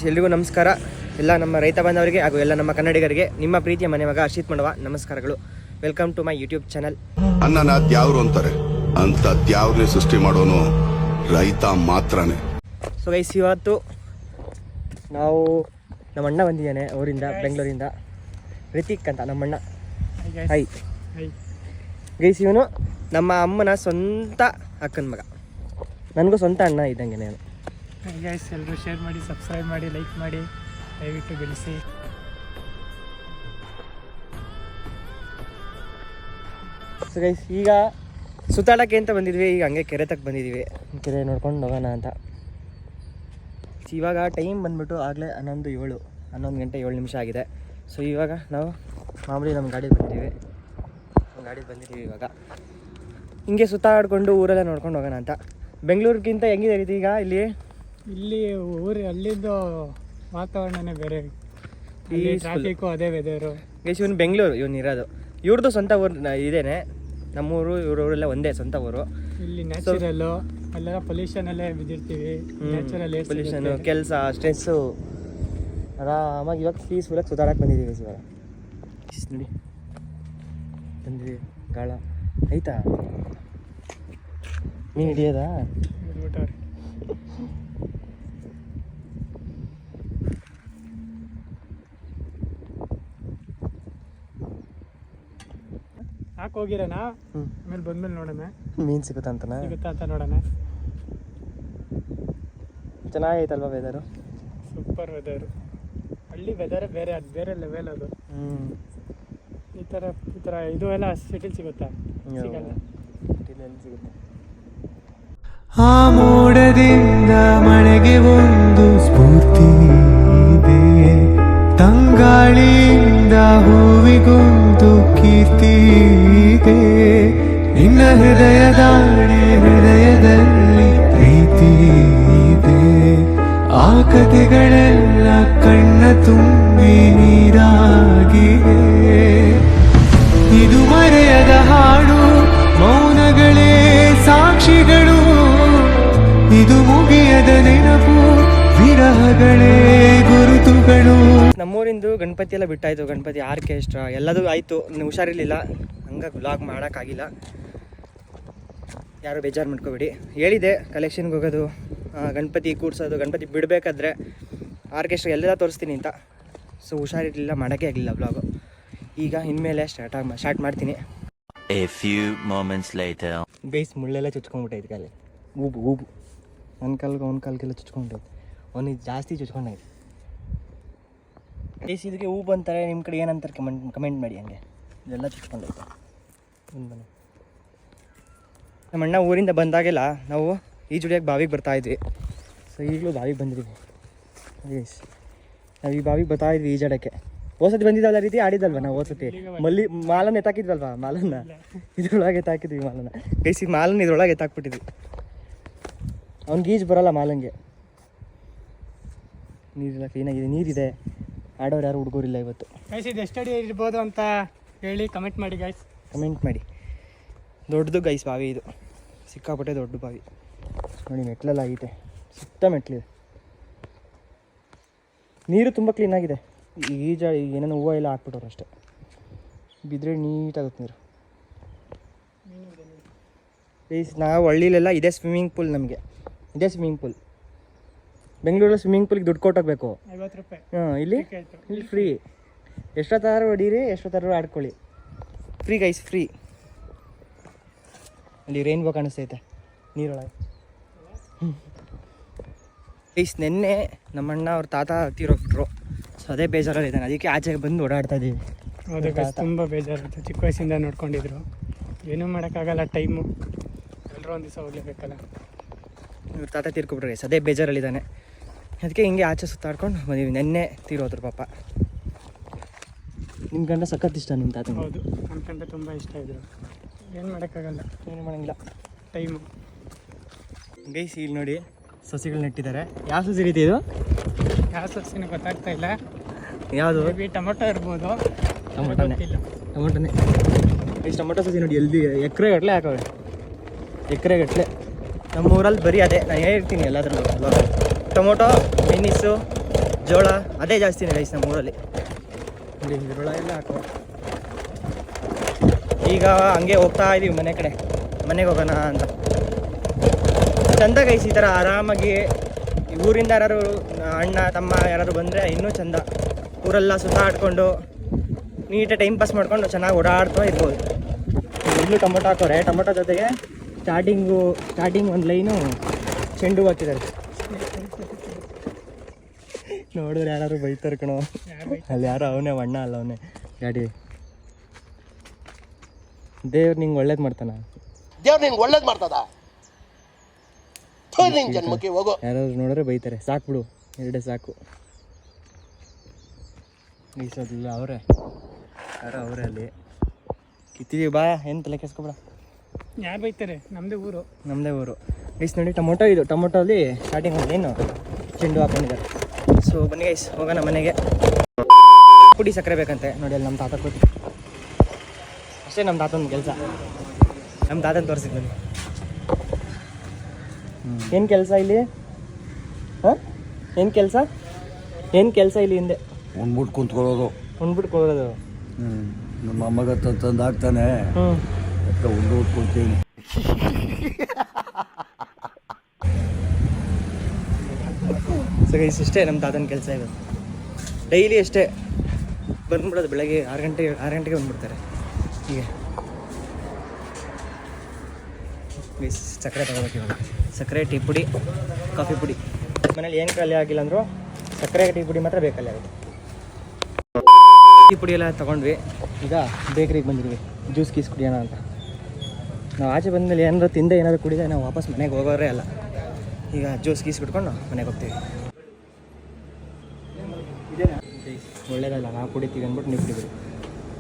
ಎಲ್ರಿಗೂ ನಮಸ್ಕಾರ. ಎಲ್ಲ ನಮ್ಮ ರೈತ ಬಾಂಧವರಿಗೆ ಹಾಗೂ ಎಲ್ಲ ನಮ್ಮ ಕನ್ನಡಿಗರಿಗೆ ನಿಮ್ಮ ಪ್ರೀತಿಯ ಮನೆ ಮಗ ಹರ್ಷಿತ್ ಮಾಡುವ ನಮಸ್ಕಾರಗಳು. Welcome to my YouTube channel. ಅನ್ನನ ದ್ಯಾವ್ರು ಅಂತಾರೆ, ಅಂತ ದ್ಯಾವ್ರನ್ನೇ ಸೃಷ್ಟಿ ಮಾಡೋನು ರೈತ ಮಾತ್ರನೇ. ಸೊ ಗೈಸ್, ಇವತ್ತು ನಾವು ನಮ್ಮ ಅಣ್ಣ ಬಂದಿದ್ದಾನೆ ಅವರಿಂದ, ಬೆಂಗಳೂರಿಂದ. ರಿತಿಕ್ ಅಂತ ನಮ್ಮಣ್ಣ. ಹೈ ಗೈಸ್, ಇವನು ನಮ್ಮ ಅಮ್ಮನ ಸ್ವಂತ ಅಕ್ಕನ ಮಗ. ನನಗೂ ಸ್ವಂತ ಅಣ್ಣ ಇದ್ದಂಗೆ ನಾನು. ಗೈಸ್, ಎಲ್ಲರೂ ಶೇರ್ ಮಾಡಿ, ಸಬ್ಸ್ಕ್ರೈಬ್ ಮಾಡಿ, ಲೈಕ್ ಮಾಡಿ, ದಯವಿಟ್ಟು ಬೆಳೆಸಿ. ಸೊ ಗೈಸ್, ಈಗ ಸುತ್ತಾಡೋಕ್ಕೆ ಅಂತ ಬಂದಿದ್ವಿ. ಈಗ ಹಂಗೆ ಕೆರೆ ತಕ್ಕ ಬಂದಿದ್ದೀವಿ. ಕೆರೆ ನೋಡ್ಕೊಂಡು ಹೋಗೋಣ ಅಂತ. ಇವಾಗ ಟೈಮ್ ಬಂದ್ಬಿಟ್ಟು ಆಗಲೇ 11 ಗಂಟೆ 7 ನಿಮಿಷ ಆಗಿದೆ. ಸೊ ಇವಾಗ ನಾವು ಮಾಮೂಲಿ ನಮ್ಮ ಗಾಡಿ ಬಂದಿದ್ದೀವಿ. ಇವಾಗ ಹಿಂಗೆ ಸುತ್ತಾಡ್ಕೊಂಡು ಊರೆಲ್ಲ ನೋಡ್ಕೊಂಡು ಹೋಗೋಣ ಅಂತ. ಬೆಂಗಳೂರಿಗಿಂತ ಹೆಂಗಿದೆ ರೀತಿ ಈಗ ಇಲ್ಲಿ ಅಲ್ಲಿಂದು ವಾತಾವರಣನೇ ಬೇರೆ. ಟ್ರಾಫಿಕ್ಕು ಅದೇ ವೆದರು. ಗೈಸ್, ಇವನು ಬೆಂಗಳೂರು ಇವನು ಇರೋದು. ಇವ್ರದ್ದು ಸ್ವಂತ ಊರು ಇದೇನೆ. ನಮ್ಮೂರು ಇವರೂರೆಲ್ಲ ಒಂದೇ ಸ್ವಂತ ಊರು. ಇಲ್ಲಿ ನ್ಯಾಚುರಲ್ಲು, ಅಲ್ಲೆಲ್ಲ ಪೊಲ್ಯೂಷನ್ ಅಲ್ಲೇ ಬಿದ್ದಿರ್ತೀವಿ. ನ್ಯಾಚುರಲ್ ಪೊಲ್ಯೂಷನ್, ಕೆಲಸ, ಸ್ಟ್ರೆಸ್ಸು, ಆರಾಮಾಗಿ ಇವಾಗ ಪೀಸ್ಫುಲ್ಲಾಗಿ ಸುತ್ತಾಡಕ್ಕೆ ಬಂದಿದ್ದೀವಿ. ಇವಾಗ ನೋಡಿ ಬಂದಿದ್ದೀವಿ. ಗಾಳ ಆಯ್ತಾ? ನೀನು ಹಿಡಿಯೋದಾ? ಹಾಕಿ ಹೋಗಿರೋಣ, ಆಮೇಲೆ ಬಂದ್ಮೇಲೆ ನೋಡೋಣ ಮೀನು ಸಿಗುತ್ತಾ ಅಂತ ನೋಡೋಣ. ಚೆನ್ನಾಗೈತಲ್ವಾ ವೆದರು? Super weather. ಹಳ್ಳಿ ವೆದರೇ ಬೇರೆ, ಅದು ಬೇರೆ ಲೆವೆಲ್ ಅದು. ಈ ಥರ ಇದು ಎಲ್ಲ ಸಿಟಿಲಿ ಸಿಗುತ್ತಾ? ಸಿಗಲ್ಲ. ಸಿಗುತ್ತೆ. ಆ ಮೋಡದಿಂದ ಮಳೆಗೆ ಒಂದು ಸ್ಫೂರ್ತಿ ಇದೆ, ತಂಗಾಳಿಯಿಂದ ಹೂವಿಗೊಂದು ಕೀರ್ತಿ ಇದೆ. ನಿನ್ನ ಹೃದಯದಲ್ಲಿ ಪ್ರೀತಿ ಇದೆ. ಆ ಕಥೆಗಳೆಲ್ಲ ಕಣ್ಣ ತುಂಬಿ ನೀರಾಗಿದೆ. ಇದು ಮರೆಯದ ಹಾಡು, ಮೌನಗಳೇ ಸಾಕ್ಷಿಗಳು. ಇದು ಮುಗಿಯದ ನೆನಪು, ವಿರಹಗಳೇ ಗುರುತುಗಳು. ನಮ್ಮೂರಿಂದು ಗಣಪತಿ ಎಲ್ಲ ಬಿಟ್ಟಾಯಿತು. ಗಣಪತಿ ಆರ್ಕೆಸ್ಟ್ರಾ ಎಲ್ಲದೂ ಆಯಿತು. ಹುಷಾರಿರಲಿಲ್ಲ, ಹಂಗಾಗಿ ವ್ಲಾಗ್ ಮಾಡೋಕ್ಕಾಗಿಲ್ಲ. ಯಾರು ಬೇಜಾರು ಮಾಡ್ಕೋಬೇಡಿ. ಹೇಳಿದೆ ಕಲೆಕ್ಷನ್ಗೆ ಹೋಗೋದು, ಗಣಪತಿ ಕೂಡ್ಸೋದು, ಗಣಪತಿ ಬಿಡಬೇಕಾದ್ರೆ ಆರ್ಕೆಸ್ಟ್ರಾ ಎಲ್ಲ ತೋರಿಸ್ತೀನಿ ಅಂತ. ಸೊ ಹುಷಾರಿರಲಿಲ್ಲ, ಮಾಡೋಕ್ಕೆ ಆಗಲಿಲ್ಲ ವ್ಲಾಗು. ಈಗ ಇನ್ಮೇಲೆ ಸ್ಟಾರ್ಟ್ ಮಾಡ್ತೀನಿ. A few moments later. Guys, ಮುಳ್ಳೆಲ್ಲ ಚುಚ್ಕೊಂಡ್ಬಿಟ್ಟೈತೆ ಕಾಲಿ. ಊಬು ಒಂದು ಕಾಲ್ಗೆಲ್ಲ ಚುಚ್ಕೊಂಡೈತೆ. ಅವನಿಗೆ ಜಾಸ್ತಿ ಚುಚ್ಕೊಂಡೈತೆ. ಗೈಸ್, ಇದಕ್ಕೆ ಊಬು ಅಂತಾರೆ, ನಿಮ್ಮ ಕಡೆ ಏನಂತಾರೆ ಕಮೆಂಟ್ ಮಾಡಿ. ಹಂಗೆ ಇದೆಲ್ಲ ಚುಚ್ಕೊಂಡೈತೆ. ಬನ್ನಿ. ನಮ್ಮ ಅಣ್ಣ ಊರಿಂದ ಬಂದಾಗೆಲ್ಲ ನಾವು ಈಜುಡಿಯೋಕ್ಕೆ ಬಾವಿಗೆ ಬರ್ತಾಯಿದ್ವಿ. ಸೊ ಈಗಲೂ ಬಾವಿಗೆ ಬಂದಿದ್ದೀವಿ. ಗೈಸ್, ನಾವು ಈ ಬಾವಿಗೆ ಬರ್ತಾಯಿದ್ವಿ ಈಜಾಡೋಕ್ಕೆ. ಹೋಸತಿ ಬಂದಿದ್ದಲ್ಲ ರೀತಿ ಆಡಿದಲ್ವ ನಾವು. ಹೋಸತಿ ಮಾಲನ್ನ ಎತ್ತಾಕಿದ್ವಲ್ವ, ಮಾಲನ್ನ ಇದ್ರೊಳಗೆ ಎತ್ತಾಕಿದ್ವಿ. ಮಾಲನ್ನ ಗೈಸ್, ಈ ಮಾಲನ್ನ ಇದ್ರೊಳಗೆ ಎತ್ತಾಕ್ಬಿಟ್ಟಿದ್ವಿ. ಅವ್ನಿಗೆ ಈಜು ಬರೋಲ್ಲ ಮಾಲಂಗೆ. ನೀರೆಲ್ಲ ಕ್ಲೀನಾಗಿದೆ, ನೀರಿದೆ. ಆಡೋರು ಯಾರು ಹುಡುಗರಿಲ್ಲ ಇವತ್ತು. ಗೈಸ್, ಇದು ಎಷ್ಟು ಅಡಿ ಇರ್ಬೋದು ಅಂತ ಹೇಳಿ ಕಮೆಂಟ್ ಮಾಡಿ ಗೈಸ್. ಕಮೆಂಟ್ ಮಾಡಿ. ದೊಡ್ಡದು ಗೈಸ್ ಬಾವಿ ಇದು, ಸಿಕ್ಕಾಪಟ್ಟೆ ದೊಡ್ಡ ಬಾವಿ. ನೋಡಿ, ಮೆಟ್ಲೆಲ್ಲ ಆಗೈತೆ, ಸುತ್ತ ಮೆಟ್ಲಿದೆ. ನೀರು ತುಂಬ ಕ್ಲೀನಾಗಿದೆ. ಏನೇನೋ ಹೂವು ಎಲ್ಲ ಹಾಕ್ಬಿಟ್ಟವ್ರು ಅಷ್ಟೇ. ಬಿದ್ದರೆ ನೀಟಾಗುತ್ತೆ ನೀರು. ಗೈಸ್, ನಾವು ಹಳ್ಳಿಲೆಲ್ಲ ಇದೇ ಸ್ವಿಮ್ಮಿಂಗ್ ಪೂಲ್. ನಮಗೆ ಇದೇ ಸ್ವಿಮ್ಮಿಂಗ್ ಪೂಲ್. ಬೆಂಗಳೂರಲ್ಲಿ ಸ್ವಿಮ್ಮಿಂಗ್ ಪೂಲಿಗೆ ದುಡ್ಡು ಕೊಟ್ಟೋಗ್ಬೇಕು. 50 ರೂಪಾಯಿ. ಇಲ್ಲಿ ಫ್ರೀ. ಎಷ್ಟೊತ್ತಾರು ಹೊಡೀರಿ, ಎಷ್ಟೊತ್ತಾರು ಆಡ್ಕೊಳ್ಳಿ. Free guys, free. ಅಲ್ಲಿ ರೈನ್ಬೋ ಕಾಣಿಸ್ತೈತೆ ನೀರೊಳಗೆ. ಗೈಸ್, ನೆನ್ನೆ ನಮ್ಮಣ್ಣ ಅವ್ರ ತಾತ ತೀರೋಗ್ಬಿಟ್ರು. ಸೊ ಅದೇ ಬೇಜಾರಲ್ಲಿ ಇದ್ದಾನೆ. ಅದಕ್ಕೆ ಆಚೆಗೆ ಬಂದು ಓಡಾಡ್ತಾ ಇದ್ದೀವಿ. ಹೌದು ಗೈಸ್, ತುಂಬ ಬೇಜಾರುತ್ತೆ. ಚಿಕ್ಕ ವಯಸ್ಸಿಂದ ನೋಡ್ಕೊಂಡಿದ್ರು. ಏನೂ ಮಾಡೋಕ್ಕಾಗಲ್ಲ, ಟೈಮು. ಎಲ್ಲರೂ ಒಂದು ದಿವಸ ಹೋಗ್ಲೇಬೇಕಲ್ಲ. ಇವ್ರ ತಾತ ತೀರ್ಕೊಬಿಟ್ರು ಗೈಸ್, ಅದೇ ಬೇಜಾರಲ್ಲಿದ್ದಾನೆ. ಅದಕ್ಕೆ ಹಿಂಗೆ ಆಚೆ ಸುತ್ತಾಡ್ಕೊಂಡು ಬಂದೀವಿ. ನೆನ್ನೆ ತೀರೋದ್ರು ಪಾಪ. ನಿಮ್ಮ ಗಂಡ ಸಖತ್ ಇಷ್ಟ ನಿಮ್ಮ ತಾತ? ಹೌದು, ನನ್ನ ಗಂಡ ತುಂಬ ಇಷ್ಟ ಇದ್ರು. ಏನು ಮಾಡೋಕ್ಕಾಗಲ್ಲ, ಏನು ಮಾಡೋಂಗಿಲ್ಲ, ಟೈಮು. ಗೈಸ್, ಇಲ್ಲಿ ನೋಡಿ ಸಸಿಗಳು ನೆಟ್ಟಿದ್ದಾರೆ. ಯಾವ ಸಸಿ ರೀತಿ ಇದು? ಯಾವ ಸಸಿನೂ ಗೊತ್ತಾಗ್ತಾ ಇಲ್ಲ. ಯಾವುದು? ಟೊಮೊಟೊ ಇರ್ಬೋದು. ಟೊಮೊಟೊನೇ. ಇಷ್ಟು ಟೊಮೊಟೊ ಸಸಿ ನೋಡಿ, ಎಲ್ಲಿ ಎಕರೆಗಟ್ಟಲೆ ಹಾಕವೆ. ಎಕರೆಗಟ್ಟಲೆ. ನಮ್ಮ ಊರಲ್ಲಿ ಬರೀ ಅದೇ ನಾನು ಹೇಳ್ತೀನಿ ಎಲ್ಲಾದ್ರೂ. ಟೊಮೊಟೊ, ಮೆಣಸು, ಜೋಳ ಅದೇ ಜಾಸ್ತಿನೇ ಗೈಸ್ ನಮ್ಮ ಊರಲ್ಲಿ. ಇಲ್ಲಿ ಜೋಳ ಎಲ್ಲ ಹಾಕುವ. ಈಗ ಹಂಗೆ ಹೋಗ್ತಾ ಇದೀವಿ ಮನೆ ಕಡೆ, ಮನೆಗೆ ಹೋಗೋಣ ಅಂತ. ಚಂದ ಗೈಸ್ ಈ ಥರ ಆರಾಮಾಗಿ ಊರಿಂದ ಯಾರು ಅಣ್ಣ ತಮ್ಮ ಯಾರಾದ್ರು ಬಂದರೆ ಇನ್ನೂ ಚಂದ. ಊರೆಲ್ಲ ಸುತ್ತಾಡ್ಕೊಂಡು ನೀಟಾಗಿ ಟೈಮ್ ಪಾಸ್ ಮಾಡ್ಕೊಂಡು ಚೆನ್ನಾಗಿ ಓಡಾಡ್ತಾ ಇರ್ಬೋದು. ಇಲ್ಲೂ ಟೊಮೊಟೊ ಹಾಕೋರೆ, ಟೊಮೊಟೊ ಜೊತೆಗೆ ಸ್ಟಾರ್ಟಿಂಗ್ ಒಂದು ಲೈನು ಚೆಂಡು ಹಾಕಿದ್ದಾರೆ. ನೋಡಿದ್ರೆ ಯಾರು ಬೈತಾರೆ ಕಣೋ. ಅಲ್ಲಿ ಯಾರೋ ಅವನೇ ಅಣ್ಣ ಅಲ್ಲ ಅವನೇ ಗಾಡಿ. ದೇವ್ರು ನಿಂಗೆ ಒಳ್ಳೇದು ಮಾಡ್ತಾನ. ದೇವ್ರು ನಿಂಗೆ ಒಳ್ಳೇದು ಮಾಡ್ತದ. ಜನ್ಮಕ್ಕೆ ಹೋಗೋ ಯಾರಾದ್ರು ನೋಡಿದ್ರೆ ಬೈತಾರೆ. ಸಾಕು ಬಿಡು, ಎರಡೇ ಸಾಕು. ಈಸೋದಿಲ್ಲ ಅವರೇ ಯಾರೋ ಅವರೇ ಅಲ್ಲಿ ಕಿತ್ತೀವಿ ಬಾ. ಏನು ತಲೆ ಕೆಸ್ಕೊಬೇಡ. ಯಾರು ಬೈತಾರೆ? ನಮ್ಮದೇ ಊರು. ಗೈಸ್ ನೋಡಿ ಟೊಮೊಟೊ, ಇದು ಟೊಮೊಟೊಲ್ಲಿ ಸ್ಟಾರ್ಟಿಂಗ್ ಒಂದು ಏನು ಚೆಂಡು ಹಾಕೊಂಡಿದ್ದಾರೆ. ಸೊ ಬನ್ನಿ ಗೈಸ್ ಹೋಗೋಣ ಮನೆಗೆ. ಪುಡಿ ಸಕ್ಕರೆ ಬೇಕಂತೆ ನೋಡಿ, ಅಲ್ಲಿ ನಮ್ಮ ತಾತ ಕೂತು. ಅಷ್ಟೇ ನಮ್ಮ ತಾತನ ಕೆಲಸ. ನಮ್ಮ ತಾತನ ತೋರಿಸಿದ್ ಬನ್ನಿ. ಏನು ಕೆಲಸ ಇಲ್ಲಿ? ಹಾಂ ಏನು ಕೆಲಸ ಇಲ್ಲಿ ಹಿಂದೆ? ಉಣ್ಬಿಟ್ಟು ಕುಂತ್ಕೊಳ್ಳೋದು. ಕೊಡೋದು. ನಮ್ಮ ಅಮ್ಮಗ ತಂದು ಹಾಕ್ತಾನೆ. ಉಂಡು ಉಟ್ಕೊಳ್ತೀನಿ. ಸೊ ಗೈಸ್ ಇಷ್ಟೇ ನಮ್ಮ ತಾತನ ಕೆಲಸ ಇದು. ಡೈಲಿ ಅಷ್ಟೇ ಬಂದ್ಬಿಡೋದು. ಬೆಳಗ್ಗೆ 6 ಗಂಟೆಗೆ ಬಂದ್ಬಿಡ್ತಾರೆ. ಹೀಗೆ ಗೈಸ್ ಸಕ್ಕರೆ ತಗೋಬೇಕು ಇವಾಗ. ಸಕ್ಕರೆ, ಟೀ ಪುಡಿ, ಕಾಫಿ ಪುಡಿ. ಮನೇಲಿ ಏನು ಖಾಲಿ ಆಗಿಲ್ಲ ಅಂದರೂ ಸಕ್ಕರೆ ಟೀ ಪುಡಿ ಮಾತ್ರ ಬೇಕಲ್ಲ ಆಗುತ್ತೆ. ಟೀ ಪುಡಿ ಎಲ್ಲ ತೊಗೊಂಡ್ವಿ. ಈಗ ಬೇಕ್ರಿಗೆ ಬಂದಿದ್ವಿ ಜ್ಯೂಸ್ ಗೀಸ್ ಕುಡಿಯೋಣ ಅಂತ. ನಾವು ಆಚೆ ಬಂದಮೇಲೆ ಏನಾದ್ರು ತಿಂದೆ ಏನಾದ್ರು ಕುಡಿದೆ ನಾವು ವಾಪಸ್ ಮನೆಗೆ ಹೋಗೋರೇ ಅಲ್ಲ. ಈಗ ಜ್ಯೂಸ್ ಗೀಸ್ ಕುಡ್ಕೊಂಡು ಮನೆಗೆ ಹೋಗ್ತೀವಿ. ಒಳ್ಳೇದಲ್ಲ ನಾವು ಕುಡಿತೀವಿ ಅಂದ್ಬಿಟ್ಟು ನೀವು ಕುಡಿತೀವಿ.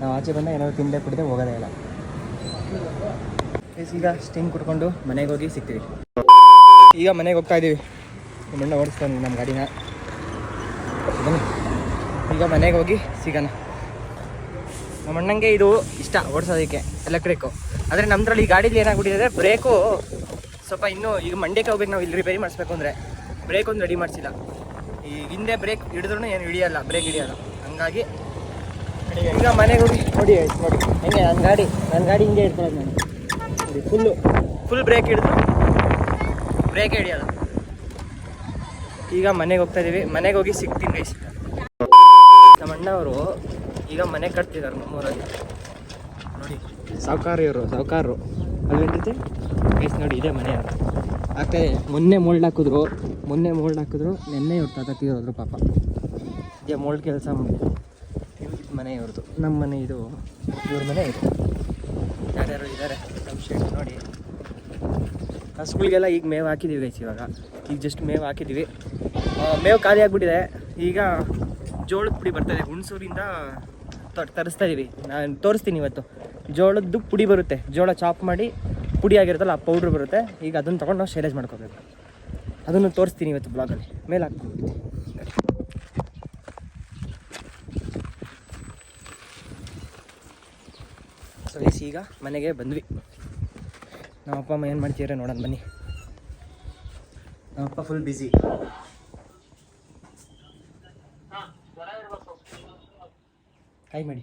ನಾವು ಆಚೆ ಬಂದ ಏನಾದ್ರು ತಿಂದೆ ಕುಡಿದೆ ಹೋಗೋದೇ ಇಲ್ಲ. ಈಗ ಸ್ಟಿಂಗ್ ಕುಡ್ಕೊಂಡು ಮನೆಗೆ ಹೋಗಿ ಸಿಗ್ತೀವಿ. ಈಗ ಮನೆಗೆ ಹೋಗ್ತಾ ಇದ್ದೀವಿ. ಮಣ್ಣ ಓಡಿಸ್ತಾನೆ ನಮ್ಮ ಗಾಡಿನ. ಬನ್ನಿ ಈಗ ಮನೆಗೆ ಹೋಗಿ ಸಿಗೋಣ. ನಮ್ಮ ಅಣ್ಣಂಗೆ ಇದು ಇಷ್ಟ ಓಡಿಸೋದಕ್ಕೆ, ಎಲೆಕ್ಟ್ರಿಕ್ಕು. ಆದರೆ ನಮ್ಮದ್ರಲ್ಲಿ ಈ ಗಾಡೀಲಿ ಏನಾಗ್ಬಿಟ್ಟಿದೆ, ಬ್ರೇಕು ಸ್ವಲ್ಪ ಇನ್ನೂ ಈಗ ಮಂಡ್ಯಕ್ಕೆ ಹೋಗ್ಬೇಕು ನಾವು. ಇಲ್ಲಿ ರಿಪೇರಿ ಮಾಡಿಸ್ಬೇಕು ಅಂದರೆ ಬ್ರೇಕ್ ಒಂದು ರೆಡಿ ಮಾಡಿಸಿಲ್ಲ. ಈಗ ಹಿಂದೆ ಬ್ರೇಕ್ ಹಿಡಿದ್ರೂ ಏನು ಹಿಡಿಯೋಲ್ಲ, ಬ್ರೇಕ್ ಹಿಡಿಯೋಲ್ಲ. ಹಂಗಾಗಿ ಈಗ ಮನೆಗೆ ಹೋಗಿ ನೋಡಿ ಹೆಂಗೆ ನನ್ನ ಗಾಡಿ ಹಿಂಗೆ ಇಟ್ಕೊಳ್ಳೋದು ನಾನು. ನೋಡಿ ಫುಲ್ ಬ್ರೇಕ್ ಹಿಡಿದ್ರು ಬ್ರೇಕೇ ಹಿಡಿಯೋಲ್ಲ. ಈಗ ಮನೆಗೆ ಹೋಗ್ತಾ ಇದ್ದೀವಿ. ಮನೆಗೆ ಹೋಗಿ ಸಿಗ್ತೀನಿ ಗೈಸ್. ನಮ್ಮ ಅಣ್ಣವರು ಈಗ ಮನೆ ಕಟ್ತಿದ್ದಾರೆ ನಮ್ಮೂರಲ್ಲಿ. ನೋಡಿ ಸಾವುಕಾರರು ಅಲ್ವೇನ್ರಿ ಗೈಸ್. ನೋಡಿ ಇದೇ ಮನೆ ಅವರು ಆಗ್ತಾಯಿದೆ. ಮೊನ್ನೆ ಮೋಲ್ಡ್ ಹಾಕಿದ್ರು. ನೆನ್ನೆ ಇವ್ರು ತಾತ ತೀರೋದ್ರು ಪಾಪ. ಇದೇ ಮೋಲ್ಡ್ ಕೆಲಸ ಮನೆ ಇವ್ರದ್ದು. ನಮ್ಮ ಮನೆ ಇದು, ಇವ್ರ ಮನೆ ಇದು. ಯಾರ್ಯಾರು ಇದ್ದಾರೆ ನಮ್ಮ ಶೇಡ್ ನೋಡಿ. ಹಸುಗಳಿಗೆಲ್ಲ ಈಗ ಮೇವು ಹಾಕಿದ್ದೀವಿ ಗೈಸ್. ಈಗ ಜಸ್ಟ್ ಮೇವು ಹಾಕಿದ್ದೀವಿ. ಮೇವು ಖಾಲಿ ಆಗಿಬಿಟ್ಟಿದೆ. ಈಗ ಜೋಳದ ಪುಡಿ ಬರ್ತದೆ ಹುಣಸೂರಿಂದ ತರಿಸ್ತಾ ಇದ್ದೀವಿ. ನಾನು ತೋರಿಸ್ತೀನಿ ಇವತ್ತು. ಜೋಳದ್ದು ಪುಡಿ ಬರುತ್ತೆ, ಜೋಳ ಚಾಪ್ ಮಾಡಿ ಪುಡಿ ಆಗಿರುತ್ತಲ್ಲ ಆ ಪೌಡ್ರ್ ಬರುತ್ತೆ. ಈಗ ಅದನ್ನು ತೊಗೊಂಡು ನಾವು ಶೇರೇಜ್ ಮಾಡ್ಕೋಬೇಕು. ಅದನ್ನು ತೋರಿಸ್ತೀನಿ ಇವತ್ತು ಬ್ಲಾಗಲ್ಲಿ. ಮೇಲೆ ಹಾಕ್ತೀನಿ. ಸೊ ಗೈಸ್ ಈಗ ಮನೆಗೆ ಬಂದ್ವಿ. ನಮ್ಮ ಅಪ್ಪ ಅಮ್ಮ ಏನು ಮಾಡ್ತೀರ ನೋಡೋಣ ಬನ್ನಿ. ನಮ್ಮಪ್ಪ ಫುಲ್ ಬ್ಯುಸಿ. ಕಾಯಿ ಮಾಡಿ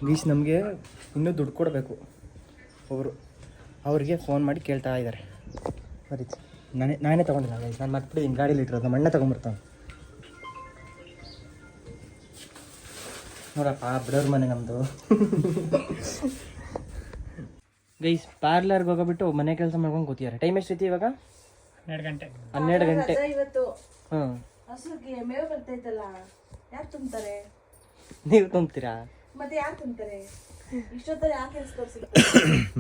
ಗೀಸ್. ನಮಗೆ ಇನ್ನೂ ದುಡ್ಡು ಕೊಡಬೇಕು ಒಬ್ಬರು. ಅವ್ರಿಗೆ ಫೋನ್ ಮಾಡಿ ಕೇಳ್ತಾ ಇದ್ದಾರೆ. ಸರಿ ನಾನೇ ತೊಗೊಂಡಿಲ್ಲ ಗೈಸ್. ನಾನು ಮರ್ತ್ಬಿಟ್ಟಿದ್ದೀನಿ ಗಾಡೀಲಿ ಇಟ್ಟಿರೋದು. ನಮ್ಮ ಅಣ್ಣ ತೊಗೊಂಡ್ಬರ್ತಾನೆ. ನೋಡಪ್ಪ ಬಿಡೋರ್ ಮನೆ ನಮ್ಮದು ಗೈಸ್. ಪಾರ್ಲರ್ಗೆ ಹೋಗೋಬಿಟ್ಟು ಮನೆ ಕೆಲಸ ಮಾಡ್ಕೊಂಡು ಕೂತಿದ್ದಾರೆ. ಟೈಮ್ ಎಷ್ಟೈತಿ ಇವಾಗ? 12 ಗಂಟೆ. ಹಾಂ ಮೇವು ಬರ್ತೈತಲ್ಲ, ಯಾರು ತುಂಬ್ತಾರೆ? ನೀವು ತುಂಬ್ತೀರಾ? ಮತ್ತೆ ಯಾರು ತುಂಬ್ತಾರೆ? ಇಷ್ಟೊತ್ತರ ಯಾಕೆ ಕೆಲಸ?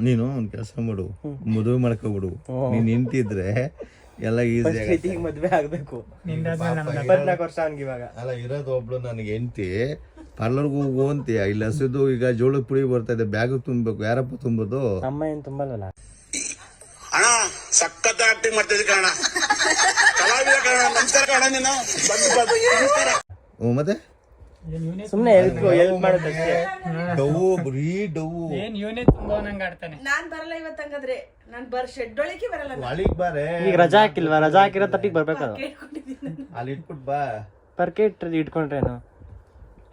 ನೀನು ಒಂದು ಕೆಲಸ ಮಾಡು, ಮದುವೆ ಮಾಡ್ಕೊಬಿಡು. ನೀನ್ ನಿಂತಿದ್ರೆ ಎಲ್ಲ ಈಸಿ. ಮದುವೆ ಆಗಬೇಕು. 14 ವರ್ಷ ಅವ್ನಿಗೆ ಇವಾಗ. ಅಲ್ಲ ಇರೋದು ಒಬ್ಳು ನನಗೆ ಹೆಂಡ್ತಿ. ಪಾರ್ಲರ್ಗೆ ಹೋಗು ಅಂತೀಯ. ಇಲ್ಲಿ ಹಸಿದು ಈಗ ಜೋಳದ ಪುಡಿ ಬರ್ತಾ ಇದೆ, ಬ್ಯಾಗ್ ತುಂಬಬೇಕು. ಯಾರಪ್ಪ ತುಂಬೋದು? ಅಮ್ಮ ಏನು ತುಂಬಲ್ವಲ್ಲ. ಅಣ್ಣ ಸಖತ್ ಆಕ್ಟಿಂಗ್ ಮಾಡ್ತಿದ್ದೆ ಕಣ. ಕಲಾವಿದ ಕಣ. ನಮಸ್ಕಾರ ಕಣ. ನೀನು ಓ ಮತ್ತೆ ಸುಮ್ಮನೆ ಹೆಲ್ಪ್ ಮಾಡುತ್ತೆ ಅಷ್ಟೇ. ಡವು ಬರೀ ಡವು ಏನ್ ಇವನೇ ತುಂಬಾ ನಂಗೆ ಆಡ್ತಾನೆ. ನಾನ್ ಬರಲ್ಲ ಇವತ್ತು ಹಂಗಾದ್ರೆ. ನಾನ್ ಶೆಡ್ ಒಳಗೆ ಬರಲ್ಲ. ಒಳಿಗ್ ಬಾರೆ. ಈಗ ರಜಾ ಹಾಕಿಲ್ವಾ? ರಜಾ ಹಾಕಿರೋ ತಪ್ಪಿಗೆ ಬರ್ಬೇಕದು. ಅಲ್ಲಿ ಇಟ್ಬಿಟ್ ಬಾ. ಪರ್ಕೆ ಇಟ್ಕೊಂಡ್ರೇನು?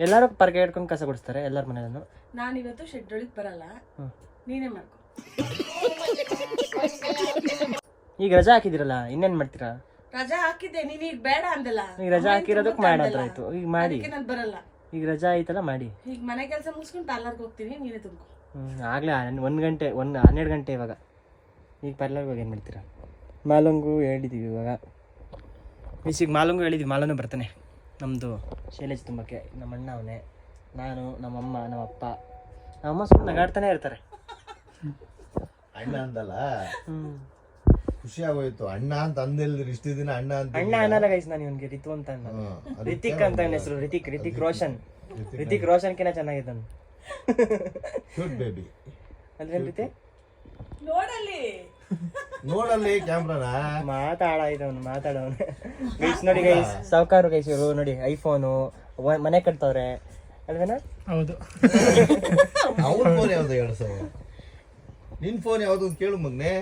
ಎಲ್ಲಾರು ಪರ್ಕೆ ಇಟ್ಕೊಂಡು ಕಸ ಗುಡಿಸ್ತಾರೆ ಎಲ್ಲರ ಮನೆಯಲ್ಲೂ. ನಾನು ಇವತ್ತು ಶೆಡ್ ಒಳಗೆ ಬರಲ್ಲ, ನೀನೇ ಮಾಡ್ಕೊ. ಈಗ ರಜಾ ಹಾಕಿದಿರಲ್ಲ, ಇನ್ನೇನ್ ಮಾಡ್ತೀರಾ? ರಜಾ ಹಾಕಿದ್ದೆ, ನೀನ್ ಈಗ ಬೇಡ ಅಂದಲ್ಲ. ಈಗ ರಜಾ ಹಾಕಿರೋದಕ್ಕೆ ಮಾಡಾಯ್ತು. ಈಗ ಮಾಡಿ. ನಾನು ಬರಲ್ಲ. ಈಗ ರಜಾ ಆಯ್ತಲ್ಲ ಮಾಡಿ. ಈಗ ಮನೆ ಕೆಲಸ ಮುಗಿಸ್ಕೊಂಡು ಪಾರ್ಲರ್ಗೆ ಹೋಗ್ತೀನಿ, ನೀನೇ ತುಂಬ್ಕೊ. ಆಗ್ಲೇ 12 ಗಂಟೆ ಇವಾಗ. ಈಗ ಪಾರ್ಲರ್ಗೆ ಹೋಗಿ ಏನು ಮಾಡ್ತೀರಾ? ಮಾಲಂಗು ಹೇಳಿದ್ದೀವಿ ಇವಾಗ. ಈಗ ಮಾಲಂಗು ಹೇಳಿದ್ವಿ, ಮಾಲನು ಬರ್ತಾನೆ ನಮ್ಮದು ಶೈಲೇಜ್ ತುಂಬಕ್ಕೆ. ನಮ್ಮ ಅಣ್ಣ ಅವನೇ, ನಾನು, ನಮ್ಮಮ್ಮ, ನಮ್ಮಪ್ಪ. ನಮ್ಮಮ್ಮ ಸುಮ್ಮನೆ ನಗಾಡ್ತಾನೆ ಇರ್ತಾರೆ. ಅಣ್ಣ ಅಂದಲ್ಲ, ಖುಷಿ ಆಗೋಯ್ತು. ಅಣ್ಣ ಅಂತ ಅಂದಿಲ್ರಿ ಇಷ್ಟು ದಿನ ಅಣ್ಣ ಅಂತ. ಅಣ್ಣ ಅನ್ನಲ್ಲ ಗೈಸ್, ನಾನು ಇವನಿಗೆ ರಿತು ಅಂತ ಅನ್ನ. ರಿತಿಕ್ ಅಂತ ನನ್ನ ಹೆಸರು. ರಿತಿಕ್ ರೋಷನ್. ರಿತಿಕ್ ರೋಷನ್ಕಿನ ಚೆನ್ನಾಗಿದೆ ನಾನು. ಬೇಬಿ ಅಲ್ವೇನ್ ರೀತಿ? ನೋಡಲ್ಲಿ ಕ್ಯಾಮ್ರಾನ ಮಾತಾಡವನು ಗೈಸ್. ನೋಡಿ ಗೈಸ್, ಸಾವುಕಾರು ಗೈಸ್ ಇವರು. ನೋಡಿ ಐಫೋನು, ಮನೆ ಕಟ್ತವ್ರೆ ಅಲ್ವೇನಾ? ಹೌದು. ಅವ್ರ ಫೋನ್ ಯಾವ್ದು ಹೇಳು? ನಿನ್ ಫೋನ್ ಯಾವ್ದು ಅಂತ ಕೇಳು ಮಗ್ನೆ.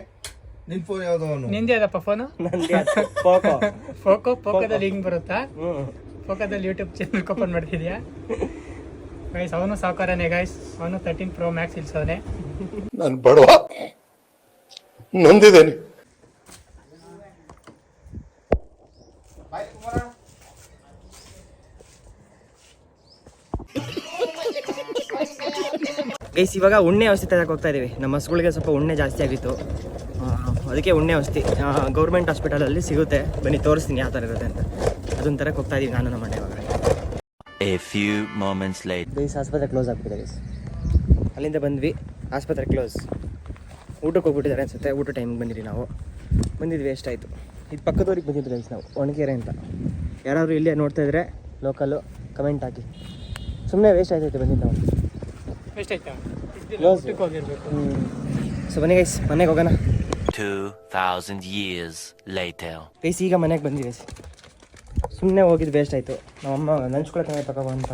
ನಿನ್ ಫೋನ್ ಯಾವ್ದು? ಅವನು ನಿಂದೆ ಅದಪ್ಪ ಫೋನು? ನಂದೇ ಪೋಕೋ. ಪೋಕೋದಲ್ಲಿ ಹಿಂಗ್ ಬರುತ್ತಾ? ಪೋಕೋದಲ್ಲಿ ಯೂಟ್ಯೂಬ್ ಚಾನಲ್ ಓಪನ್ ಮಾಡ್ತಿದ್ಯಾ ಗೈಸ್? ಅವನು ಸಾವುಕಾರನೇ ಗೈಸ್. ಅವನು 13 Pro Max ಇಲ್ಸವನೆ. ನಾನು ಬಡವ, ನೊಂದಿದ್ದೇನೆ. ಗೈಸ್ ಇವಾಗ ಉಣ್ಣೆ ಔಷಧಿ ತರಕ್ಕೆ ಹೋಗ್ತಾ ಇದೀವಿ. ನಮ್ಮ ಹಸುಗಳಿಗೆ ಸ್ವಲ್ಪ ಉಣ್ಣೆ ಜಾಸ್ತಿ ಆಗಿತ್ತು, ಅದಕ್ಕೆ ಉಣ್ಣೆ ಔಷಧಿ ಗೌರ್ಮೆಂಟ್ ಹಾಸ್ಪಿಟಲಲ್ಲಿ ಸಿಗುತ್ತೆ. ಬನ್ನಿ ತೋರಿಸ್ತೀನಿ ಯಾವ ಥರ ಇರುತ್ತೆ ಅಂತ. ಅದೊಂದು ತರಕ್ಕೆ ಹೋಗ್ತಾ ಇದೀವಿ ನಾನು ನಮ್ಮ ಅಣ್ಣ ಇವಾಗ. A few moments later. Guys ಆಸ್ಪತ್ರೆ ಕ್ಲೋಸ್ ಆಗ್ಬಿಟ್ಟಿದೆ ಗೈಸ್. ಅಲ್ಲಿಂದ ಬಂದ್ವಿ, ಆಸ್ಪತ್ರೆ ಕ್ಲೋಸ್. ಊಟಕ್ಕೆ ಹೋಗ್ಬಿಟ್ಟಿದ್ದಾರೆ ಅನ್ಸುತ್ತೆ. ಊಟ ಟೈಮಿಗೆ ಬಂದಿದ್ವಿ ಎಷ್ಟಾಯಿತು. ಇದು ಪಕ್ಕದವ್ರಿಗೆ ಬಂದಿದ್ದು ಗೈಸ್ ನಾವು, ಒಣಗೆರೆ ಅಂತ. ಯಾರಾದರೂ ಇಲ್ಲೇ ನೋಡ್ತಾ ಇದ್ರೆ ಲೋಕಲ್ಲು ಕಮೆಂಟ್ ಹಾಕಿ. ಸುಮ್ಮನೆ ವೇಸ್ಟ್ ಆಯ್ತೈತೆ ಬಂದಿದ್ದು ನಾವು. ಎಷ್ಟಾಯ್ತಾ? ಕ್ಲೋಸ್. ಹೋಗಿರ್ಬೇಕು. ಸೊ ಬನ್ನಿ ಗೈಸ್, ಮನೆಗೆ ಹೋಗೋಣ. 2000 years later. ಗೈಸ್ ಈಗ ಮನೆಗೆ ಬಂದಿವಿ. ಸುಮ್ಮನೆ ಹೋಗಿದ್ದು ವೇಸ್ಟ್ ಆಯಿತು. ನಮ್ಮಮ್ಮ ನೆಂಚ್ಕೊಳಕ್ಕೆ ತಗೊಬ ಅಂತ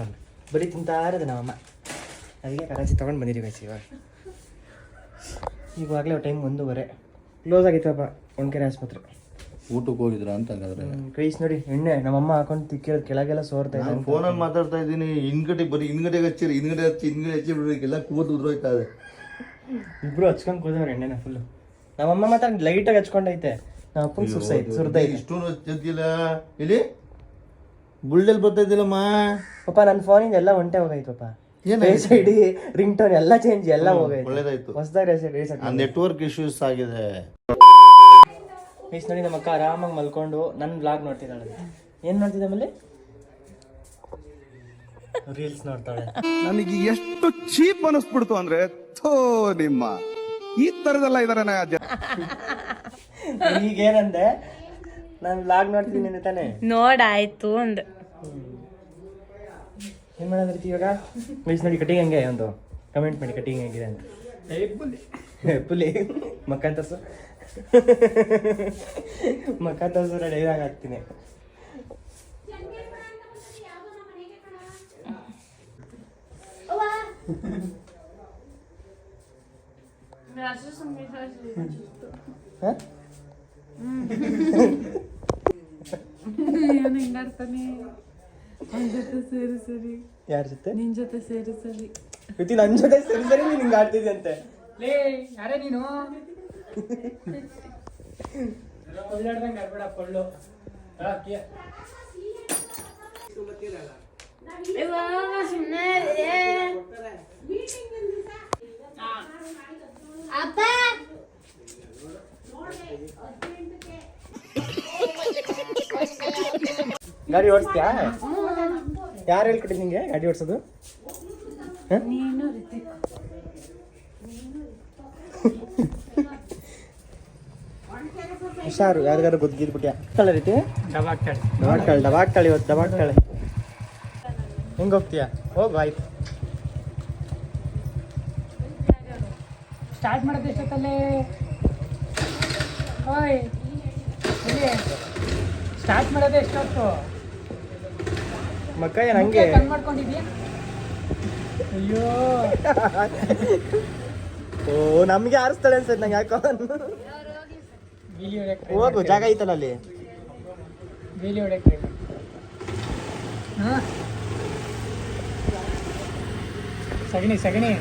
ಬರೀ ತಿಂತಾ ಇರೋದು ನಮ್ಮಮ್ಮ. ಅದಕ್ಕೆ ಕರಾಚಿ ತೊಗೊಂಡು ಬಂದಿದ್ದೀವಿ ಗೈಸ್. ಇವಾಗಲೇ ಟೈಮ್ 1:30. ಕ್ಲೋಸ್ ಆಗಿತ್ತಪ್ಪ ಒಣಕೆರೆ ಆಸ್ಪತ್ರೆ. ಊಟಕ್ಕೆ ಹೋಗಿದ್ರ ಅಂತ ಹಂಗಾದ್ರೆ. ಗೈಸ್ ನೋಡಿ ಎಣ್ಣೆ ನಮ್ಮಮ್ಮ ಹಾಕೊಂಡು ತಿಕ್ಕಿರೋದು ಕೆಳಗೆಲ್ಲ ಸೋರ್ತಾ ಇದೆ. ಫೋನಲ್ಲಿ ಮಾತಾಡ್ತಾ ಇದ್ದೀನಿ. ಹಿಂದ್ಗಡೆ ಹಚ್ಚಿ ಬಿಡ್ಬೇಕೆಲ್ಲ ಕೂತು ಉದ್ರೋಯ್ತಾ ಇದೆ. ಇಬ್ರು ಹಚ್ಕೊಂಡು ಕೂದವ್ರು ಎಣ್ಣೆನ ಫುಲ್ಲು. ನಮ್ಮಮ್ಮ ಮಾತ್ರ ಲೈಟಾಗಿ ಹಚ್ಕೊಂಡೈತೆ. ನಮ್ಮ ಅಪ್ಪಂಗೆ ಸುರ್ದೈತೆ. ಇಷ್ಟೊಂದು ಹಚ್ಚಿಲ್ಲ. ಇಲ್ಲಿ ಬುಲ್ಡಲ್ಲಿ ಬರ್ತಾ ಇದ್ದಿಲ್ಲಮ್ಮ ಪಾಪ. ನನ್ನ ಫೋನಿಂದ ಎಲ್ಲ ಒಂಟೆ ಹೋಗೈತೆ ಪಾಪ. ರೇಸ್ ಐಡಿ, ರಿಂಗ್ ಟೋನ್ ಎಲ್ಲ ಚೇಂಜ್, ಎಲ್ಲ ಹೋಗೈತೆ. ಒಳ್ಳೇದಾಯ್ತು. ಹೊಸದಾಗಿ ನೆಟ್ವರ್ಕ್ ಇಶ್ಯೂಸ್ ಆಗಿದೆ. ಗೈಸ್ ನೋಡಿ ನಮ್ಮ ಅಕ್ಕ ಆರಾಮಾಗಿ ಮಲ್ಕೊಂಡು ನನ್ನ ಬ್ಲಾಗ್ ನೋಡ್ತಿದ್ದಾಳೆ. ಏನು ನೋಡ್ತಿದ್ದೆ ಆಮೇಲೆ? ರೀಲ್ಸ್ ನೋಡ್ತಾಳೆ. ನನಗೆ ಎಷ್ಟು ಚೀಪ್ ಅನಿಸ್ಬಿಡ್ತು ಅಂದ್ರೆ, ಥೋ ನಿಮ್ಮ ಈ ತರದೆಲ್ಲ ಇದಾರೆ. ಈಗೇನಂದೆ? ನಾನು ಬ್ಲಾಗ್ ನೋಡ್ತೀನಿ ತಾನೆ. ನೋಡಾಯ್ತು ಅಂದೆ. ಏನು ಮಾಡೋದು ರೀತಿ ಇವಾಗ? ಗೈಸ್ ನೋಡಿ ಕಟಿಂಗ್ ಹಂಗೆ ಒಂದು ಕಮೆಂಟ್ ಮಾಡಿ, ಕಟಿಂಗ್ ಹೆಂಗಿದೆ ಅಂತ. ಪುಲಿ ಮಕ್ಕ ತರ್ಸು, ಮಕ್ಕ ತರ್ಸು. ರೆಡಿಯಾಗಿ ಹಾಕ್ತೀನಿ. ಯಾರ ಜೊತೆ? ನಿನ್ ಜೊತೆ ಸೇರಿ ಸರಿ. ನನ್ನ ಜೊತೆ ಸರಿ ಸರಿ ನೀನು ಹಿಂಗೆ ಆಡ್ತಿದ್ದೆ ಅಂತೆ. ಯಾರೇ ನೀನು? ಕೊಳ್ಳು ಗಾಡಿ ಓಡಿಸ್ತೀಯಾ? ಯಾರು ಹೇಳ್ಕೊಟ್ಟಿದ್ದು ನಿಂಗೆ ಗಾಡಿ ಓಡಿಸೋದು? ಹುಷಾರು, ಯಾರಿಗಾರು ಗೊತ್ತಿದ್ಬಿಟ್ಯಾ? ಕಳ್ಳ ರೀತಿ ದಬಾಕ್ತಾಳೆ ಇವತ್ತು, ದಬಾಕ್ತಾಳೆ. ಹೆಂಗೆ ಹೋಗ್ತೀಯಾ? ಹೋಗು ಆಯ್ತು. ಸ್ಟಾರ್ಟ್ ಮಾಡೋದು ಎಷ್ಟೊತ್ತಲ್ಲೇ? ಓಯ್ ಸ್ಟಾರ್ಟ್ ಮಾಡೋದು ಎಷ್ಟೊತ್ತು? ಮಕ್ಕ ಏನು ಹಂಗೆ ಕಣ್ ಮಾಡ್ಕೊಂಡಿದ್ಯಾ? ಅಯ್ಯೋ ಓ ನಮಗೆ ಆರಿಸ್ತಾಳೆ ಅನ್ಸತ್ತೆ ನಂಗೆ ಯಾಕೋ. ಬೀಲಿ ಹೊಡ್ಯಕ್ try ಹೋಗು ಮಾಡ್ತೀರಾ? ಜಾಗ ಐತಲ್ಲ ಅಲ್ಲಿ. ಬೀಲಿ ಹೊಡ್ಯಕ್ try ಮಾಡಿ. ಹಾ ಸಗಣಿ ಸಗಣಿ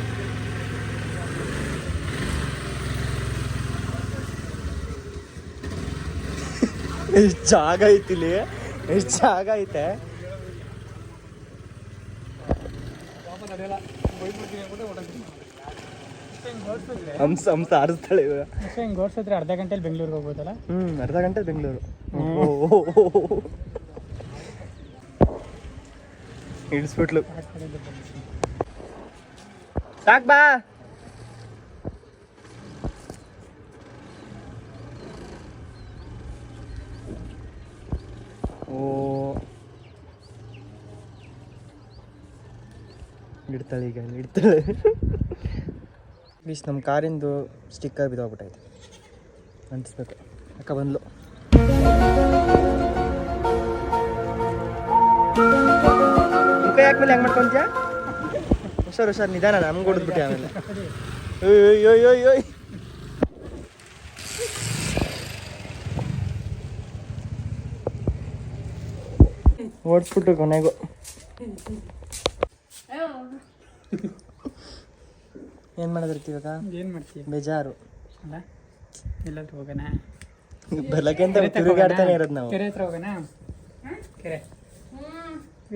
ಎಷ್ಟು ಜಾಗ ಐತಿ ಇಲ್ಲಿ, ಎಷ್ಟು ಜಾಗ ಐತೆ. ಹಂಸ ಹಂಸ ಆರಿಸ್ತಾಳೆ ಇವಾಗ. ಹಿಂಗೆ ಓಡಿಸಿದ್ರೆ ಅರ್ಧ ಗಂಟೆಲಿ ಬೆಂಗಳೂರಿಗೆ ಹೋಗ್ಬೋದಲ್ಲ. ಅರ್ಧ ಗಂಟೆ ಬೆಂಗಳೂರು ಇಳಿಸ್ಬಿಟ್ಲು. ಸಾಕ್ ಬಾ. ಓ ಇಡ್ತಾಳೆ ಈಗ, ಇಡ್ತಾಳೆ. ಪ್ಲೀಸ್ ನಮ್ಮ ಕಾರಿಂದು ಸ್ಟಿಕ್ಕರ್ ಬಿದ್ದೋಗ್ಬಿಟ್ಟೈತೆ, ಅಂಟಿಸ್ಬೇಕು. ಅಕ್ಕ ಬಂದ್ಲು. ಮುಖ ಯಾಕೆ ಮೇಲೆ ಹೆಂಗೆ ಮಾಡ್ಕೊಂತೀಯ? ಹುಷಾರು ಹುಷಾರು, ನಿಧಾನ, ನಮ್ಗೆ ಹೊಡೆದ್ಬಿಟ್ಟೆ ಆಮೇಲೆ. ಅಯ್ಯೋ ಓಡಿಸ್ಬಿಟ್ಟು ಕೊನೆಗೂ. ಏನು ಮಾಡೋದಿರ್ತೀವಿ ಇವಾಗ? ಏನು ಮಾಡ್ತೀಯ? ಬೇಜಾರು ಅಲ್ಲ, ಎಲ್ಲಾದ್ರೂ ಹೋಗೋಣ? ಬೆಳಗ್ಗೆ ಅಂತ ತಿರುಗಾಡ್ತಾನೆ ಇರೋದು ನಾವು. ಕೆರೆ ಹತ್ರ ಹೋಗೋಣ? ಕೆರೆ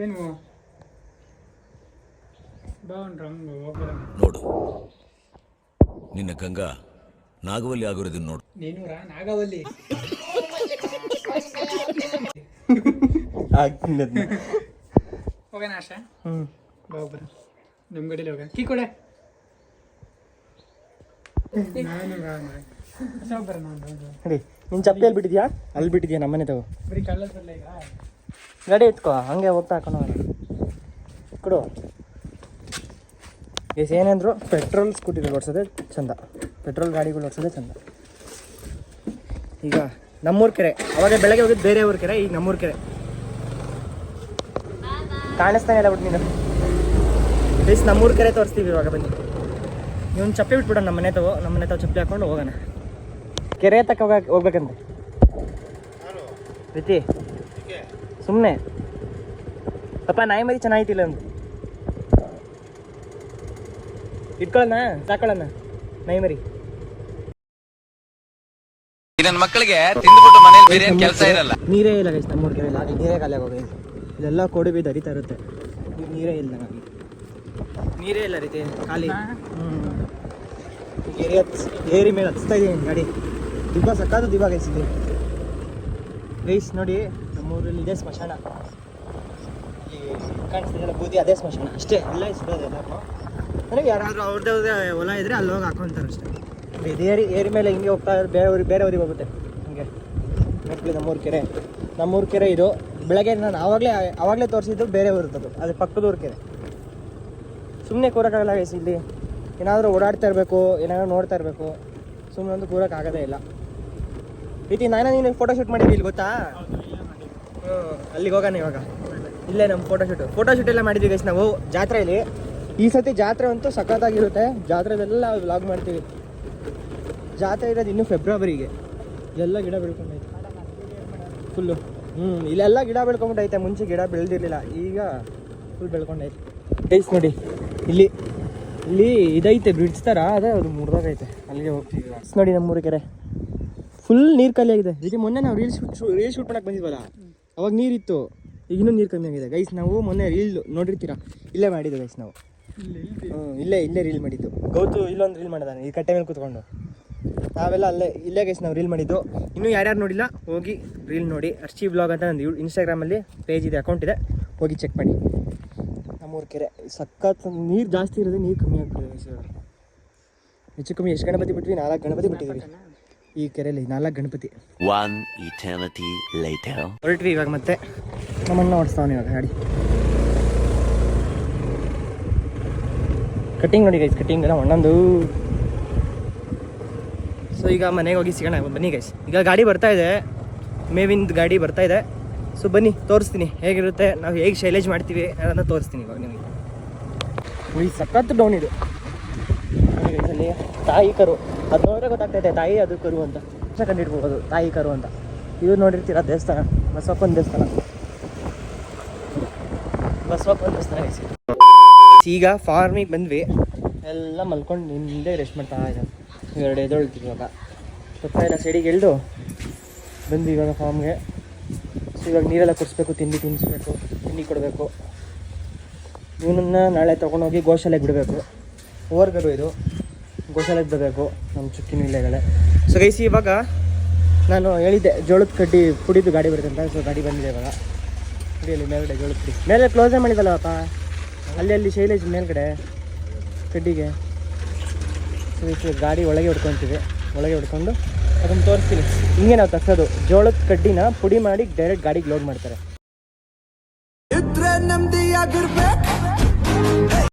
ಏನು ಬಾ ಒಂದು ಹೋಗೋಣ. ನೋಡು, ನಿನ್ನ ಗಂಗಾ ನಾಗವಲ್ಲಿ ಆಗಿರೋದನ್ನ ನೋಡು. ನೀನು ನಾಗವಲ್ಲಿ ಹೋಗೋಣ ಆಶಾ? ಬಾ ಬರ, ನಮ್ಮ ಗಡಿಲಿ ಹೋಗೋಣ. ಕೀ ಕೊಡೆ. ನೋಡಿ, ನಿನ್ನ ಚಪ್ಪಲಿ ಅಲ್ಲಿ ಬಿಟ್ಟಿದ್ಯಾ? ಅಲ್ಲಿ ಬಿಟ್ಟಿದ್ಯಾ? ನಮ್ಮನೆ ತಗೋ. ಬರೀ ಕಳ್ಳ ಬರಲ್ಲ ಈಗ. ಗಾಡಿ ಎತ್ಕೋ, ಹಂಗೆ ಹೋಗ್ತಾ ಹಾಕೋಣ ಕೊಡು. ಈಗ ಏನಂದ್ರು ಪೆಟ್ರೋಲ್ ಸ್ಕೂಟಿಗಳು ಓಡಿಸೋದೇ ಚಂದ, ಪೆಟ್ರೋಲ್ ಗಾಡಿಗಳು ಓಡಿಸೋದೇ ಚಂದ. ಈಗ ನಮ್ಮೂರ ಕೆರೆ, ಅವಾಗ ಬೆಳಗ್ಗೆ ಹೋಗಿದ್ದು ಬೇರೆ ಊರ ಕೆರೆ, ಈಗ ನಮ್ಮೂರ ಕೆರೆ ಕಾಣಿಸ್ತಾನೆ ಇಲ್ಲ ಬಿಟ್ಟು ನೀನು. ಪ್ಲೀಸ್ ನಮ್ಮೂರ ಕೆರೆ ತೋರಿಸ್ತೀವಿ ಇವಾಗ, ಬನ್ನಿ. ಇವನು ಚಪ್ಪಲಿ ಬಿಟ್ಬಿಡೋಣ, ನಮ್ಮ ಮನೆ ತಾವು ಚಪ್ಪಲಿ ಹಾಕೊಂಡು ಹೋಗೋಣ. ಕೆರೆ ತಕ್ಕ ಹೋಗ್ಬೇಕಂತೆ ಪ್ರೀತಿ. ಸುಮ್ಮನೆ ಪಾಪ ನಾಯಿ ಮರಿ ಚೆನ್ನಾಗಿತ್ತಿಲ್ಲ ಅಂತ ಇಟ್ಕೊಳ್ಳೋಣ, ಸಾಕೊಳ್ಳೋಣ ನಾಯಿ ಮರಿ. ನನ್ನ ಮಕ್ಕಳಿಗೆ ತಿಂದ್ಬಿಟ್ಟು ಮನೇಲಿ ಬೇರೆ ಕೆಲಸ ಇರಲ್ಲ. ನೀರೇ ಇಲ್ಲ ಗೈಸ್ ನಮ್ಮೂರ ಕೆರೆ, ಅಲ್ಲಿ ನೀರೇ ಖಾಲಿ ಆಗೋಗಿ ಇಲ್ಲೆಲ್ಲ ಕೋಡಿ ಬಿದ್ದು ಹರಿತಾ ಇರುತ್ತೆ. ನೀರೇ ಇಲ್ಲ ನಮಗೆ, ನೀರೇ ಇಲ್ಲ ರೀತಿ ಖಾಲಿ. ಏರಿ ಮೇಲೆ ಹಚ್ತಾ ಇದ್ದೀನಿ ಗಾಡಿ. ದಿಬ್ಬ ಸಕ್ಕಾದು ದಿಬ್ಬ ಗೈಸ್ ಇಲ್ಲಿ. ಗೈಸ್ ನೋಡಿ, ನಮ್ಮೂರಲ್ಲಿ ಇದೆ ಸ್ಮಶಾನ. ಇಲ್ಲಿ ಕಾಣಿಸ್ತಿದೆಯಲ್ಲ ಬೂದಿ, ಅದೇ ಸ್ಮಶಾನ ಅಷ್ಟೇ. ಎಲ್ಲ ಸಿಗೋದು ಎಲ್ಲರೂ. ಅಂದರೆ ಯಾರಾದರೂ ಅವ್ರದ್ದೇ ಹೊಲ ಇದ್ದರೆ ಅಲ್ಲಿ ಹೋಗಿ ಹಾಕೊಂತಾರೆ ಅಷ್ಟೇ. ಇದು ಏರಿ ಮೇಲೆ ಹಿಂಗೆ ಹೋಗ್ತಾ ಇದ್ರೆ ಬೇರೆ ಊರಿಗೆ ಹೋಗುತ್ತೆ ಹಿಂಗೆ. ನೆಕ್ಲಿ ನಮ್ಮೂರ ಕೆರೆ ಇದು. ಬೆಳಗ್ಗೆ ನಾನು ಆವಾಗಲೇ ತೋರಿಸಿದ್ದು ಬೇರೆ ಊರದ್ದು, ಅದು ಪಕ್ಕದ ಊರ ಕೆರೆ. ಸುಮ್ಮನೆ ಕೂರೋಕ್ಕಾಗಲ್ಲ ಗೈಸ್ ಇಲ್ಲಿ. ಏನಾದರೂ ಓಡಾಡ್ತಾ ಇರಬೇಕು, ಏನಾದರೂ ನೋಡ್ತಾ ಇರಬೇಕು. ಸುಮ್ಮನೆ ಒಂದು ಕೂರೋಕ್ಕಾಗೋದೇ ಇಲ್ಲ. ರೀತಿ ನೀನು ಫೋಟೋ ಶೂಟ್ ಮಾಡಿದ್ವಿ ಇಲ್ಲಿ ಗೊತ್ತಾ? ಅಲ್ಲಿಗೆ ಹೋಗೋಣ ಇವಾಗ. ಇಲ್ಲೇ ನಮ್ಮ ಫೋಟೋ ಶೂಟ್ ಎಲ್ಲ ಮಾಡಿದ್ವಿ ಗೈಸ್ ನಾವು ಜಾತ್ರೆಯಲ್ಲಿ. ಈ ಸತಿ ಜಾತ್ರೆ ಅಂತೂ ಸಖತ್ತಾಗಿರುತ್ತೆ. ಜಾತ್ರೆದೆಲ್ಲ ವ್ಲಾಗ್ ಮಾಡ್ತೀವಿ. ಜಾತ್ರೆ ಇರೋದು ಇನ್ನೂ ಫೆಬ್ರವರಿಗೆ. ಎಲ್ಲ ಗಿಡ ಬೆಳ್ಕೊಂಡೈತೆ ಫುಲ್ಲು. ಇಲ್ಲೆಲ್ಲ ಗಿಡ ಬೆಳ್ಕೊಂಬಿಟ್ಟೈತೆ. ಮುಂಚೆ ಗಿಡ ಬೆಳೆದಿರಲಿಲ್ಲ, ಈಗ ಫುಲ್ ಬೆಳ್ಕೊಂಡೈತೆ ಗೈಸ್. ನೋಡಿ ಇಲ್ಲಿ ಇದೈತೆ ಬ್ರಿಡ್ಜ್ ಥರ, ಅದೇ ಅದು ಮುರಿದೋಗೈತೆ. ಅಲ್ಲಿಗೆ ಹೋಗ್ತೀವಿ ನೋಡಿ. ನಮ್ಮೂರ ಕೆರೆ ಫುಲ್ ನೀರು ಖಾಲಿ ಆಗಿದೆ. ಇದು ಮೊನ್ನೆ ನಾವು ರೀಲ್ ಶೂಟ್ ಮಾಡಕ್ಕೆ ಬಂದಿದ್ವಲ್ಲ, ಅವಾಗ ನೀರಿತ್ತು. ಈಗ ಇನ್ನೂ ನೀರು ಕಮ್ಮಿ ಆಗಿದೆ ಗೈಸ್. ನಾವು ಮೊನ್ನೆ ರೀಲ್ ನೋಡಿರ್ತೀರಾ, ಇಲ್ಲೇ ಮಾಡಿದ್ದು ಗೈಸ್ ನಾವು. ಇಲ್ಲೇ ರೀಲ್ ಮಾಡಿದ್ದು. ಗೌತು ಇಲ್ಲೊಂದು ರೀಲ್ ಮಾಡಿದಾನೆ ಈ ಕಟ್ಟೆ ಮೇಲೆ ಕೂತ್ಕೊಂಡು. ನಾವೆಲ್ಲ ಇಲ್ಲೇ ಗೈಸ್ ನಾವು ರೀಲ್ ಮಾಡಿದ್ದು. ಇನ್ನೂ ಯಾರ್ಯಾರು ನೋಡಿಲ್ಲ ಹೋಗಿ ರೀಲ್ ನೋಡಿ. ಅರ್ಚಿ ಬ್ಲಾಗ್ ಅಂತ ನಂದು ಇನ್ಸ್ಟಾಗ್ರಾಮಲ್ಲಿ ಪೇಜ್ ಇದೆ, ಅಕೌಂಟ್ ಇದೆ, ಹೋಗಿ ಚೆಕ್ ಮಾಡಿ. ನಮ್ಮೂರ ಕೆರೆ ಸಖತ್ ನೀರು ಜಾಸ್ತಿ ಇರೋದು, ನೀರು ಕಮ್ಮಿ ಆಗ್ಬಿಟ್ಟಿದೆ ಸರ್. ಹೆಚ್ಚು ಕಮ್ಮಿ ಎಷ್ಟು ಗಣಪತಿ ಬಿಟ್ವಿ? 4 ಗಣಪತಿ ಬಿಟ್ಟಿದ್ದೀವಿ ಈ ಕೆರೆಯಲ್ಲಿ. 4 ಗಣಪತಿ. One eternity later. ಹೊರಟ್ವಿ ಇವಾಗ ಮತ್ತೆ. ನಮ್ಮನ್ನ ಓಡಿಸ್ತಾವನು ಇವಾಗ ಗಾಡಿ. ಕಟ್ಟಿಂಗ್ ನೋಡಿ ಗೈಸ್, ಕಟ್ಟಿಂಗ್ ಎಲ್ಲ ಒಂದೊಂದು. ಸೊ ಈಗ ಮನೆಗೆ ಹೋಗಿ ಸಿಗೋಣ ಬನ್ನಿ ಗೈಸ್. ಈಗ ಗಾಡಿ ಬರ್ತಾ ಇದೆ, ಮೇವಿಂದ ಗಾಡಿ ಬರ್ತಾ ಇದೆ. ಸೊ ಬನ್ನಿ ತೋರಿಸ್ತೀನಿ ಹೇಗಿರುತ್ತೆ, ನಾವು ಹೇಗೆ ಶೈಲೇಜ್ ಮಾಡ್ತೀವಿ ಅದನ್ನು ತೋರಿಸ್ತೀನಿ ಇವಾಗ ನಿಮಗೆ. ಈ ಸಖತ್ತು ಡೌನ್ ಇದು ಅಲ್ಲಿ ತಾಯಿ ಕರು, ಅದು ನೋಡಿದ್ರೆ ಗೊತ್ತಾಗ್ತೈತೆ ತಾಯಿ ಅದು ಕರು ಅಂತ ಕಂಡಿಡ್ಬೋದು, ತಾಯಿ ಕರು ಅಂತ. ಇದು ನೋಡಿರ್ತೀರ ದೇವಸ್ಥಾನ, ಬಸವಪ್ಪನ ದೇವಸ್ಥಾನ, ಈಗ ಫಾರ್ಮಿಗೆ ಬಂದ್ವಿ, ಎಲ್ಲ ಮಲ್ಕೊಂಡು ಹಿಂದೆ ರೆಸ್ಟ್ ಮಾಡ್ತಾ ಇದ್ದಾರೆ. 2 ಎದ್ದೇಳ್ತೀವಿ ಇವಾಗ, ಪಪ್ಪ ಎಲ್ಲ ಸೈಡಿಗೆ ಎಳ್ದು ಬಂದ್ವಿ ಇವಾಗ ಫಾರ್ಮ್ಗೆ. ಸೊ ಇವಾಗ ನೀರೆಲ್ಲ ಕುಡಿಸ್ಬೇಕು, ತಿನ್ನಿಸ್ಬೇಕು, ತಿಂಡಿ ಕೊಡಬೇಕು. ಇವನನ್ನು ನಾಳೆ ತೊಗೊಂಡೋಗಿ ಗೋಶಾಲೆಗೆ ಬಿಡಬೇಕು. ಓವರ್ಗರು ಇದು, ಗೋಶಾಲೆಗೆ ಬಿಡಬೇಕು ನಮ್ಮ ಚುಕ್ಕಿನ ಇಲ್ಲೆಗಳೇ. ಸೊ ಗೈಸಿ ಇವಾಗ ನಾನು ಹೇಳಿದ್ದೆ ಜೋಳದ ಕಡ್ಡಿ ಪುಡಿದು ಗಾಡಿ ಬರುತ್ತೆ ಅಂತ. ಸೊ ಗಾಡಿ ಬಂದಿದೆ ಇವಾಗ, ಪುಡಿಯಲ್ಲಿ ಮೇಲ್ಗಡೆ ಜೋಳದ ಪುಡಿ ಮೇಲೆ ಕ್ಲೋಸೇ ಮಾಡಿದಲ್ಲಪ್ಪ, ಅಲ್ಲಿ ಶೈಲೇಜ್ ಮೇಲ್ಗಡೆ ಕಡ್ಡಿಗೆ. ಸೊ ಗಾಡಿ ಒಳಗೆ ಹೊಡ್ಕೊತೀವಿ, ಒಳಗೆ ಹೊಡ್ಕೊಂಡು ಅದನ್ನು ತೋರಿಸ್ತೀನಿ. ಹಿಂಗೆ ನಾವು ತರ್ಸೋದು ಜೋಳದ ಕಡ್ಡಿನ ಪುಡಿ ಮಾಡಿ ಡೈರೆಕ್ಟ್ ಗಾಡಿಗೆ ಲೋಡ್ ಮಾಡ್ತಾರೆ. ಇದ್ರೆ ನೆಮ್ಮದಿಯಾಗಿರ್ಬೇಕು.